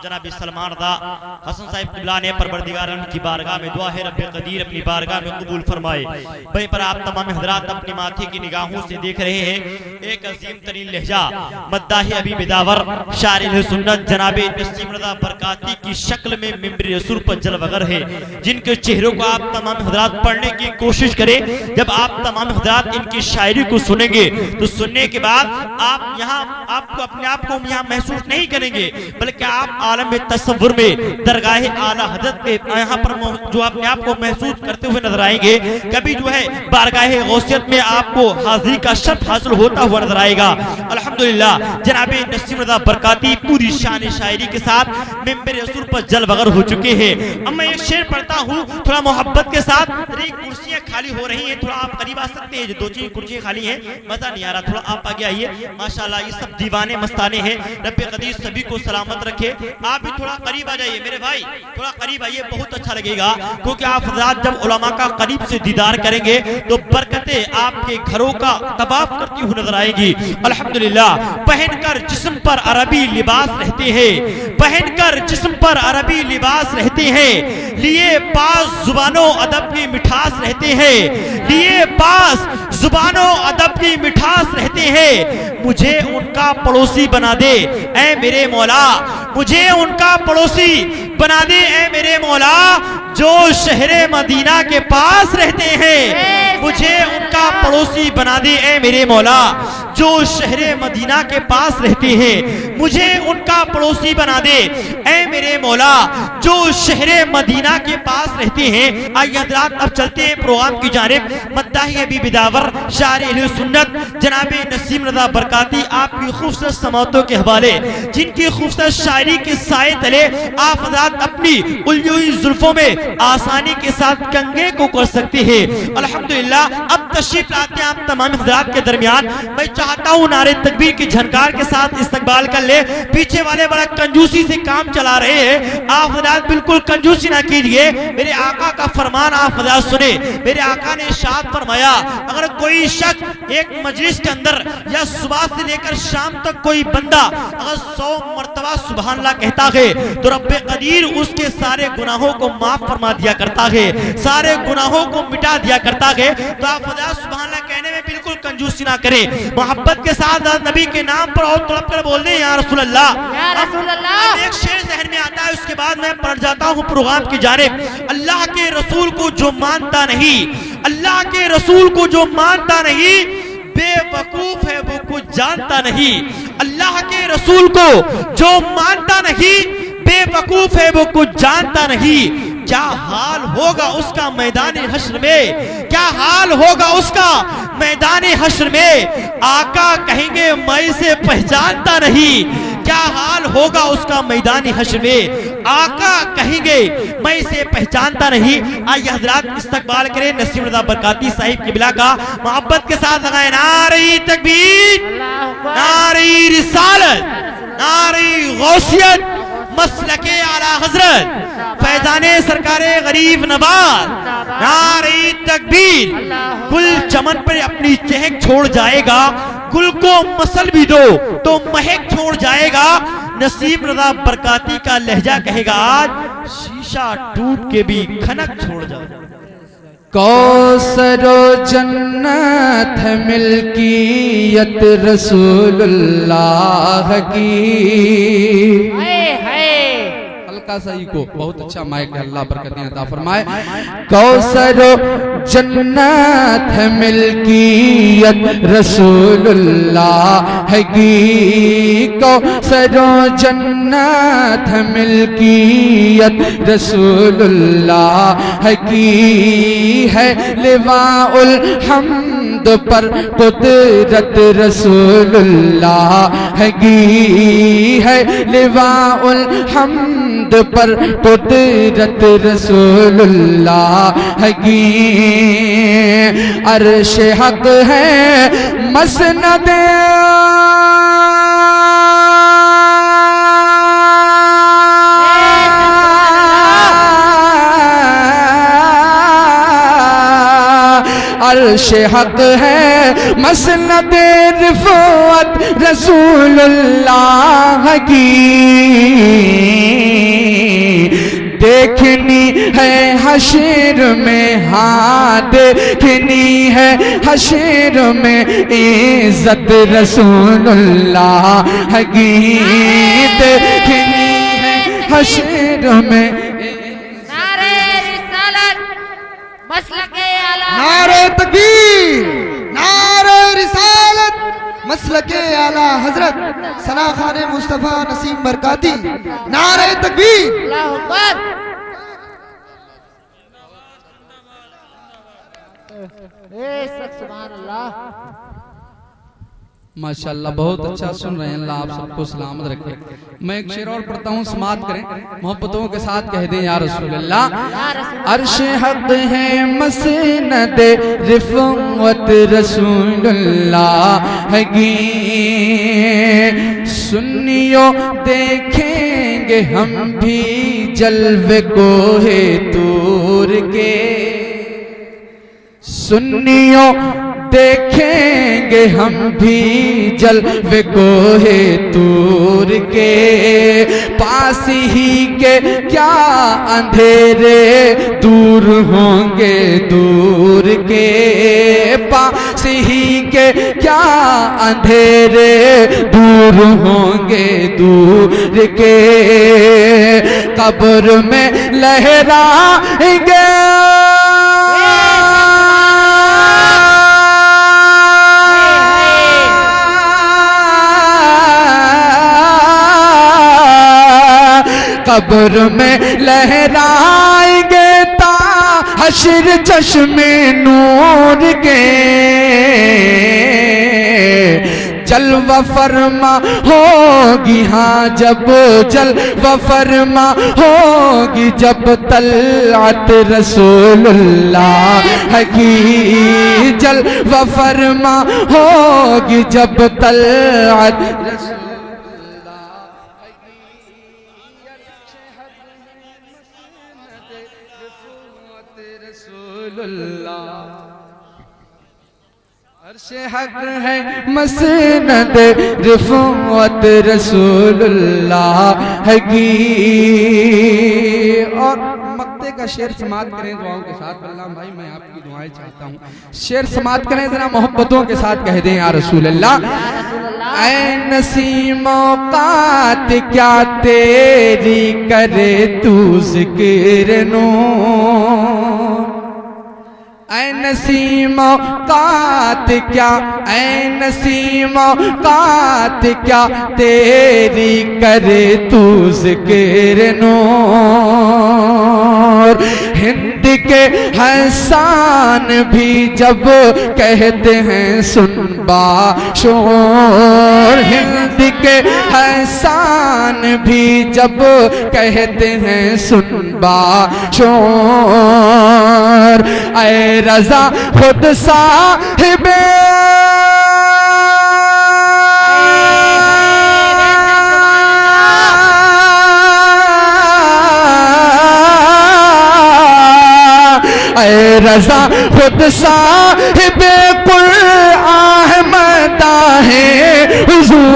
जनाब सलमान रज़ा हसन साहिब क़िबला ने परवरदिगार की बारगाह में दुआ है रब्बे क़दीर अपनी बारगाह में कबूल फरमाए। वहीं पर आप तमाम हज़रात अपनी माथे की निगाहों से देख रहे हैं एक अजीम तरीन लहजा मद्दाही अबी बिदावर शारिल सुन्नत जनाब नसीम रज़ा बरकाती की शक्ल में मिंबर रसूल पर जलवगर है, जिनके चेहरों को आप तमाम हज़रात पढ़ने की कोशिश करें। जब आप तमाम हज़रात इनकी शायरी को सुनेंगे तो सुनने के बाद आप यहाँ आपको अपने आप को यहाँ महसूस नहीं करेंगे, बल्कि आप आलम में तसव्वुर में दरगाह आला हज़रत के यहाँ पर जो अपने आप को महसूस करते हुए नजर आएंगे। कभी जो है बारगाह गौसियत में आपको हाजिरी का शर्फ हासिल होता हुआ नजर आएगा। अल्हम्दुलिल्लाह जनाब नसीम रज़ा बरकाती पूरी शान शायरी के साथ मिंबर रसूल पर जलवगर हो चुके हैं। अब मैं एक शेर पढ़ता हूँ थोड़ा मोहब्बत के साथ। कुर्सियां खाली हो रही हैं, थोड़ा आप करीब आ सकते हैं, जो 2-3 कुर्सियां खाली हैं, मजा नहीं आ रहा, थोड़ा आप आगे आइए। माशाल्लाह ये सब दीवाने मस्ताने हैं, रब्बे क़दीर सभी को सलामत रखे। आप भी थोड़ा करीब आ जाइए मेरे भाई, थोड़ा करीब आइए, बहुत अच्छा लगेगा, क्योंकि आप हज़रात जब उलमा का करीब से दीदार करेंगे तो बरकतें आपके घरों का तबाफ करती हुई नजर आएगी। अल्हम्दुलिल्लाह पहनकर जिस्म पर अरबी लिबास रहते हैं, पहनकर जिस्म पर अरबी लिबास रहते हैं, लिए पास जुबानों अदब की मिठास रहते हैं, लिए पास जुबानों अदब की मिठास रहते हैं। मुझे उनका पड़ोसी बना दे ऐ मेरे मौला, मुझे उनका पड़ोसी बना दे ऐ मेरे मौला, जो शहरे मदीना के पास रहते हैं। मुझे उनका पड़ोसी बना दे ऐ मेरे मौला, जो शहरे मदीना के पास रहते हैं। मुझे उनका पड़ोसी बना दे ऐ मेरे मौला, जो शहरे मदीना के पास रहते हैं। आइए हज़रात अब चलते हैं प्रोग्राम की जानिब। मद्दाही अबी बिदावर शारिल सुन्नत जनाब नसीम रज़ा बरकाती आपकी खूबसूरत समातों के हवाले, जिनकी खूबसूरत शायरी के साए तले आप हज़रात अपनी उलझी हुई जुल्फों में आसानी के साथ कंगे को कर सकते हैं। अल्हम्दुलिल्लाह अब तशरीफ लाते हैं आप तमाम हज़रात के दरमियान। मैं चाहता हूँ नारे तकबीर की झनकार के साथ इस्तकबाल कर ले। पीछे वाले बड़ा कंजूसी से काम चला रहे हैं, आप हज़रात बिल्कुल कंजूसी ना कीजिए। मेरे आका का फरमान आप हज़रात सुने। मेरे आका ने इरशाद फरमाया, अगर कोई शख्स एक मजलिस के अंदर या सुबह से लेकर शाम तक कोई बंदा अगर 100 मरतबा सुभान अल्लाह कहता है तो रब्बे क़दीर उसके सारे गुनाहों को माफ फरमा दिया करता है, सारे गुनाहों को मिटा दिया करता है। तो आप सुभान अल्लाह कहने में बिल्कुल कंजूसी ना करें, मोहब्बत के साथ नबी के नाम पर और तड़प कर बोल दें या रसूल अल्लाह, या रसूल अल्लाह। एक शेर जहन में आता है, उसके बाद मैं पढ़ जाता हूँ प्रोग्राम की जानिब। अल्लाह के रसूल को जो मानता नहीं, अल्लाह के रसूल को जो मानता नहीं, बेवकूफ है वो कुछ जानता नहीं। अल्लाह के रसूल को जो मानता नहीं, बेवकूफ है वो कुछ जानता नहीं। क्या हाल होगा उसका मैदान हश्र में, क्या हाल होगा उसका मैदान हश्र में, आका कहेंगे मैं इसे पहचानता नहीं। क्या हाल होगा उसका मैदान हश्र में, आका कहेंगे मैं इसे पहचानता नहीं। आइए हज़रात इस्तकबाल करें नसीम रज़ा बरकाती साहिब क़िबला का, मोहब्बत के साथ लगाए नारे तकबीर, नारे रिसालत, नारे गौसियत, मसलके आला हज़रत, फैज़ाने सरकारे गरीब नवाज, नारे तकबीर। गुल चमन पर अपनी चहक छोड़ जाएगा, गुल को मसल भी दो तो महक छोड़ जाएगा। नसीम रज़ा बरकाती का लहजा कहेगा आज शीशा टूट के भी खनक छोड़ जाएगा। कौसरो जन्नत है मिल्कियत रसूलुल्लाह की। हल्का सा को बहुत अच्छा माइक है, अल्लाह बरकतें अता फरमाए। कौसरो जन्नत है मिल्कियत रसूलुल्लाह की, कौसरो जन्नत है मिल्कियत रसूलुल्लाह की, है लिवाउल हम्द पर कुदरत रसूलुल्लाह की, है लिवाउल हम्द पर कुदरत रसूलुल्लाह की। अर्श हक है मसनद अर्श हक है मसनद रिफ़अत रसूलुल्लाह की। देखनी है हशर में, हाँ देखनी है हशर में इज्जत रसूलुल्लाह की। देखनी है हशर में। नारे रिसालत मसलके आला, नारे तकबीर, नारे रिसालत मसलके आला हजरत सना खान मुस्तफा नसीम बरकाती। नारे तकबीर। अल्लाहु अकबर। सुभान अल्लाह। माशाअल्लाह बहुत अच्छा सुन रहे हैं। अल्लाह आप सबको सलामत रखे। मैं एक शेर और पढ़ता हूँ, समात करें, मोहब्बतों के साथ कह दें या रसूल अल्लाह। अर्श हक है मसनद रिफ़अत रसूलुल्लाह की। सुन्नियों देखेंगे हम भी जलवे को है तूर के। सुन्नियों देखेंगे हम भी जलवे को है तूर के। पास ही के क्या अंधेरे दूर होंगे दूर के। पास ही के क्या अंधेरे दूर होंगे दूर के। कब्र में लहराएंगे कब्र में लहराएंगे ता हश्र चश्मे नूर के। जलवा फरमा होगी, हाँ जब जलवा फरमा होगी जब तलअत रसूलुल्लाह की। जलवा फरमा होगी जब तलअत अर्श हक है मसनद रिफ़अत रसूलुल्लाह की। और मक्ते का शेर समात करें दुआओं के साथ। बल्लाम भाई मैं आपकी दुआएं चाहता हूँ। शेर समात करें जरा मोहब्बतों के साथ कह दें या रसूल अल्लाह। ऐ नसीमोकात क्या तेरी करे तू ज़िक्र नो। ऐ नसीमोकात क्या, ऐ नसीमोकात क्या तेरी करे तू ज़िक्र नूर। हिंद के हसन भी जब कहते हैं सुन बाशोर। हिंद के हसन भी जब कहते हैं सुन बाशोर। ऐ रज़ा खुद साहिबे ऐ रज़ा खुद साहिबे कुरान मदाहे हुज़ूर।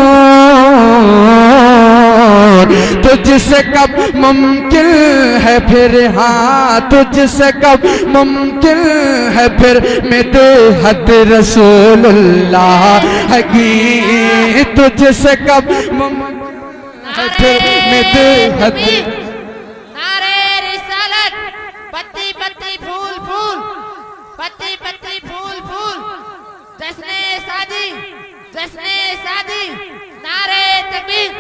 तुझसे कब मुमकिन है फिर, हाँ तुझसे कब मुमकिन है फिर मिदहत रसूलुल्लाह की। तुझसे कब मुमकिन है फिर मिदहत। नारे रिसालत पत्ती पत्ती फूल फूल, पत्ती पत्ती फूल फूल, जश्ने शादी जश्ने शादी। नारे तकबीर।